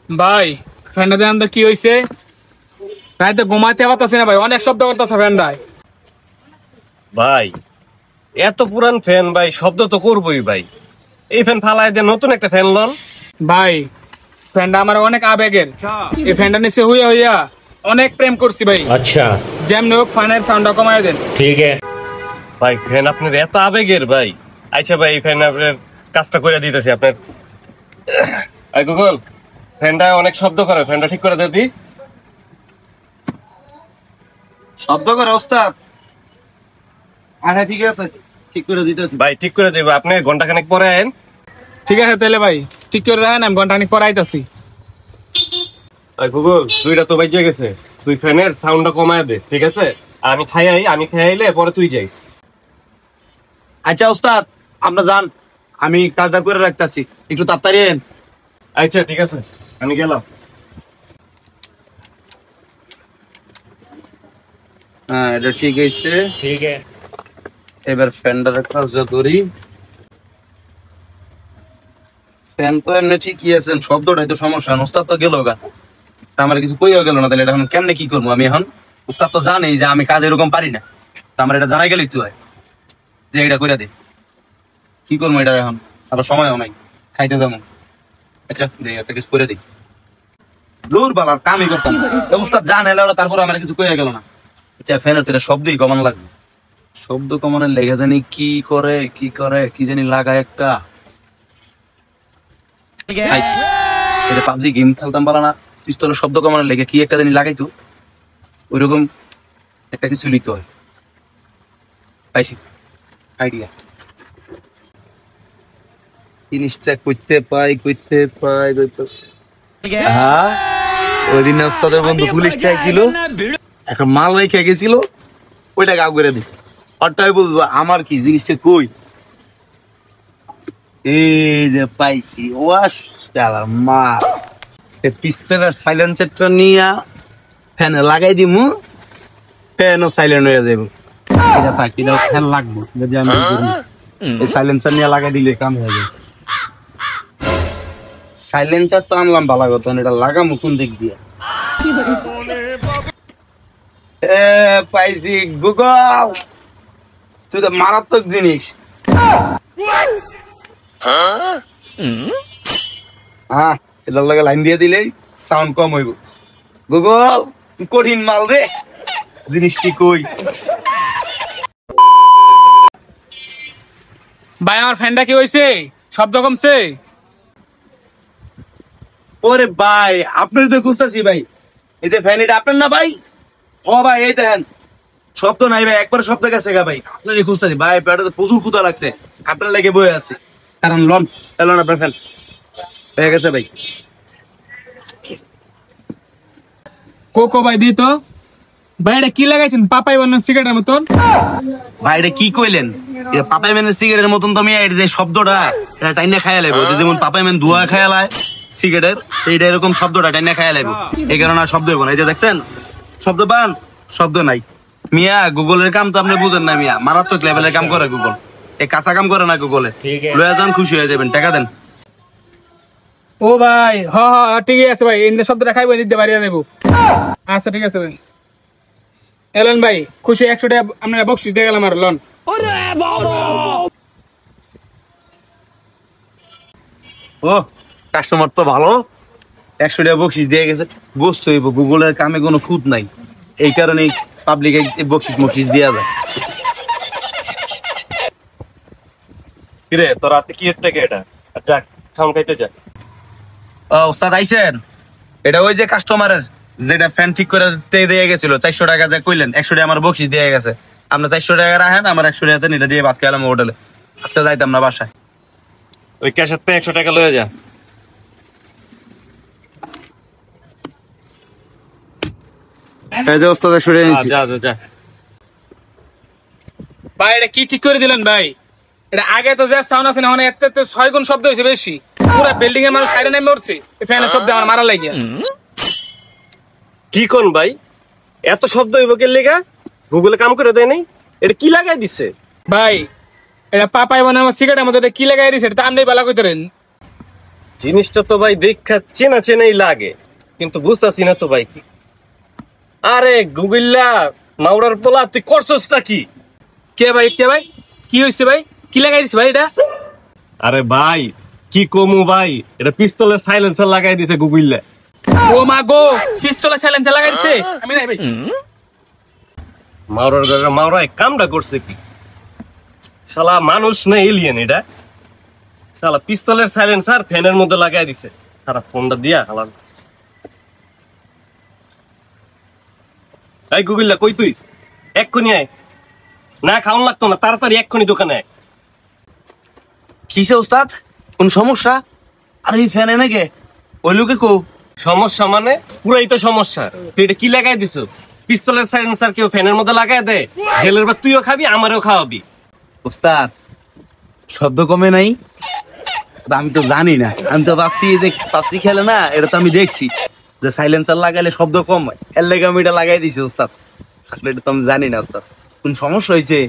ভাই ফ্যানটা দেন তো কি হয়েছে? রাতে ঘুমাইতে পারতেছি না ভাই, অনেক শব্দ করতেছে ফ্যানটায়। ভাই এত পুরান ফ্যান ভাই, শব্দ তো করবোই ভাই। এই ফ্যান ফালাই দিয়ে নতুন একটা ফ্যান লন। ভাই ফ্যানটা আমার অনেক আবেগের, এই ফ্যানটা নিচে হইয়া হইয়া অনেক প্রেম করছি ভাই। अच्छा যেমনি হোক ফ্যানের সাউন্ডটা কমাই দেন। ठीक है। ভাই ফ্যান আপনার এত আবেগের ভাই। আচ্ছা ভাই এই ফ্যান আপনার কাজটা করে দিতেছি আপনার। এই গুগল, ফ্যানটা অনেক শব্দ করে, ফ্যানটা ঠিক করে দিই। শব্দ করে ওস্তাদ। আচ্ছা ঠিক আছে, ঠিক করে দিতেছি। ভাই ঠিক করে দেবো, আপনি ঘন্টাখানেক পরে আয়েন। ঠিক আছে তাহলে ভাই, ঠিক করে রাখেন, আমি ঘন্টাখানিক পরে আইতাছি। ভাই গুগল, তুইটা তো বাইজে গেছে, তুই ফ্যানের সাউন্ডটা কমায় দে, ঠিক আছে? আর আমি খাইলে পরে তুই যাইস। আচ্ছা ওস্তাদ, আমরা যান, আমি কাজটা করে রাখতেছি, একটু তাড়াতাড়ি এন। আচ্ছা ঠিক আছে, আমি গেলাম। হ্যাঁ এটা ঠিক আছে। ठीक है। এবার ফ্যানটার কাজটা ধরি। ফ্যান তো এমনি ঠিকই আছেন, শব্দটাই তো সমস্যা। ওস্তাদ তো গেল গা, তা আমার কিছু কইও গেল না, তাহলে এটা এখন কেমনে কি করবো আমি এখন? ওস্তাদ তো জানে যে আমি কাজ এরকম পারি না, তা আমার এটা জানাই গেলেই তো হয় যে এটা করে দে। কি করবো এটা এখন? আবার সময়ও নাই, খাইতে দেবো। আচ্ছা দেখি একটা কিছু করে দিই। দূর বালার কামই করতাম না। তা ওস্তাদ জানে ওরা, তারপর আমার কিছু কইয়া গেল না। আচ্ছা ফ্যানের তো শব্দই কমানো লাগবে। শব্দ কমানোর লেগে জানি কি করে কি জানি লাগায় একটা। এটা পাবজি গেম খেলতাম পারা না, পিস্তলের শব্দ কমানোর লেগে কি একটা জানি লাগাইতো, ওইরকম একটা কিছু লিখতে হয়। পাইছি আইডিয়া। জিনিসটা করতে পাই। হ্যাঁ ওই দিন ওস্তাদের বন্ধু পুলিশ চাইছিল, এখন মাল রেখে গেছিল, ওইটা গাও করে দিই। ওটাই বলবো আমার কি জিনিসটা কই। এই যে পাইছি, ওয়াশ চালার মাল। পিস্তলের সাইলেন্সারটা নিয়ে ফ্যানে লাগাই দিমু, ফ্যানও সাইলেন্ট হয়ে যাবো। এটা থাক, এটা ফ্যান লাগবো যদি আমি এই সাইলেন্সার নিয়ে লাগাই দিলে কাম হয়ে যাবে। সাইলেন্সার তো আনলাম ভালো কথা, এটা লাগামু কোন দিক দিয়ে? পাইছি গুগল, তুই তো মারাত্মক জিনিস। হ্যাঁ এটার লগে লাইন দিয়ে দিলেই সাউন্ড কম হইব। গুগল তুই কঠিন মাল রে, জিনিসটি কই? ভাই আমার ফ্যানটা কি হয়েছে? শব্দ কমছে? ওরে ভাই আপনার তো খুঁজতেছি ভাই, এই যে ফ্যান এটা আপনার না ভাই? ও ভাই এই দেখেন শব্দ নাই ভাই, একবার শব্দ গেছে গা ভাই। আপনারই খুঁজতেছি ভাই, পেটে প্রচুর ক্ষুধা লাগছে, আপনার লেগে বয়ে আছি। কারণ লন আপনার ফ্যান হয়ে গেছে ভাই। কোকো ভাই দি তো। ভাই এটা কি লাগাইছেন পাপাই বানানো সিগারেটের মতন? ভাই এটা কি কইলেন? এটা পাপাই ম্যানের সিগারেটের মতন তো আমি এটা যে শব্দটা এটা টাইনা খাইয়া লাগবো, যেমন পাপাই ম্যান ধোয়া খাইয়া লায় সিগারেটের, এইটা এরকম শব্দটা টাইনা খাইয়া লাগবো। এই কারণে আর শব্দ হইব না। এই যে দেখছেন শব্দ পান, শব্দ নাই। মিয়া গুগলের কাম তো আপনি বুঝেন না মিয়া, মারাত্মক লেভেলের কাম করে গুগল, এই কাঁচা কাম করে না গুগলে। লয়া যান, খুশি হয়ে যাবেন, টাকা দেন। ও ভাই হ হ ঠিক আছে ভাই, এই শব্দটা খাইবো দিতে বাড়িয়ে দেবো। আচ্ছা ঠিক আছে ভাই। এলেন ভাই, খুশি 100 টাকা আপনারা বকশিস দিয়ে গেলাম। আর লন ও কাস্টমার তো ভালো, 100 টাকা বকশিস দিয়ে গেছে। বুঝতে হইব গুগলের কামে কোনো খুঁত নাই, এই কারণে পাবলিকে বকশিস মকশিস দেওয়া যায়। কিরে তোর রাতে কি এর থেকে এটা? যাক খাম খাইতে যা। ওস্তাদ আইছেন? এটা ওই যে কাস্টমারের যেটা ফ্যান ঠিক করে দিয়ে গেছিল 400 টাকা যে কইলেন, 100 টাকা আমার বকশিস দিয়ে গেছে। আপনার 400 টাকা রাখেন, আমার 100 টাকাতে এটা দিয়ে ভাত খাইলাম হোটেলে। আজকে যাইতাম না বাসায়। ওই ক্যাশের থেকে 100 টাকা লয়ে যা। এই যে ওস্তাদ 100 টাকা নিছি। যা যা যা। ভাই এটা কি ঠিক করে দিলেন ভাই? এটা আগে তো যে সাউন্ড আছে না, মানে এত 6 গুণ শব্দ হয়েছে বেশি। পুরো বিল্ডিং এর মানুষ সাইডে নেমে উঠছে এই ফ্যানের শব্দে আমার মারা লাগিয়া। কি কোন ভাই এত শব্দ হইব কে লেগা? গুগলে কাম করে দেয় নাই? এটা কি লাগাই দিছে ভাই এটা পাপাই বানানো সিগারেটের মধ্যে কি লাগাই দিছে এটা আপনি বালা কইতেন। জিনিসটা তো ভাই দেখা চেনা চেনাই লাগে, কিন্তু বুঝতেছি না তো ভাই কি। আরে গুগিল্লা মাউরার পোলা, তুই করছসটা কি? কে ভাই কি হয়েছে ভাই? কি লাগাই দিছে ভাই এটা? আরে ভাই কি কমু ভাই, এটা পিস্তলের সাইলেন্সার লাগাই দিছে গুগিল্লা। ও মা গো, পিস্তলে চ্যালেঞ্জ লাগাই দিছে। আমি নাই ভাই। মাউরার ঘরে মাউরা এক কামটা করছে কি? শালা মানুষ না এলিয়েন এটা? শালা পিস্তলের সাইলেন্সার ফ্যানের মধ্যে লাগাই দিছে। সারা ফোনটা দিয়া হালাল। এই গুগিল্লা কই তুই? এক্ষুনি আয়, না খাওয়ান লাগতো না, তাড়াতাড়ি এক্ষুনি দোকানে আয়। কিসে ওস্তাদ, কোন সমস্যা? আরে এই ফ্যান এনে কে ওই লোকে কো। সমস্যা মানে পুরাই তো সমস্যা। তুই এটা কি লাগাই দিছিস? পিস্তলের সাইলেন্সার কেউ ফ্যানের মধ্যে লাগাই দে? জেলের বা তুইও খাবি, আমারও খাওয়াবি। ওস্তাদ শব্দ কমে নাই? আমি তো জানি না, আমি তো ভাবছি এই যে পাবজি খেলে না, এটা তো আমি দেখছি যে সাইলেন্সার লাগাইলে শব্দ কম হয়, এর লেগে আমি এটা লাগাই দিছি ওস্তাদ। আসলে এটা তো আমি জানি না ওস্তাদ, কোন সমস্যা হয়েছে?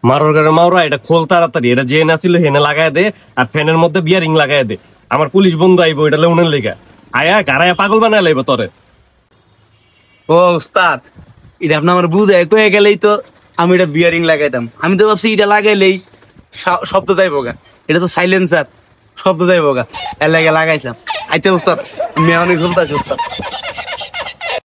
মারোর ঘরে মাওরা, এটা খোল তাড়াতাড়ি। এটা যে না ছিল হেনে লাগাই দে, আর ফ্যানের মধ্যে বিয়ারিং লাগাই দে। আমার পুলিশ বন্ধু আইবো এটা লেউনের লেগা। আয়া গাড়ায়া পাগল বানায় লাইব তোরে। ও ওস্তাদ, এটা আপনি আমার বুঝে কয়ে গেলেই তো আমি এটা বিয়ারিং লাগাইতাম। আমি তো ভাবছি এটা লাগাইলেই শব্দ যাইব গা, এটা তো সাইলেন্সার, শব্দ যাইব গা, এর লাগে লাগাইছিলাম। আইতে ওস্তাদ, আমি অনেক ভুলতাছি ওস্তাদ।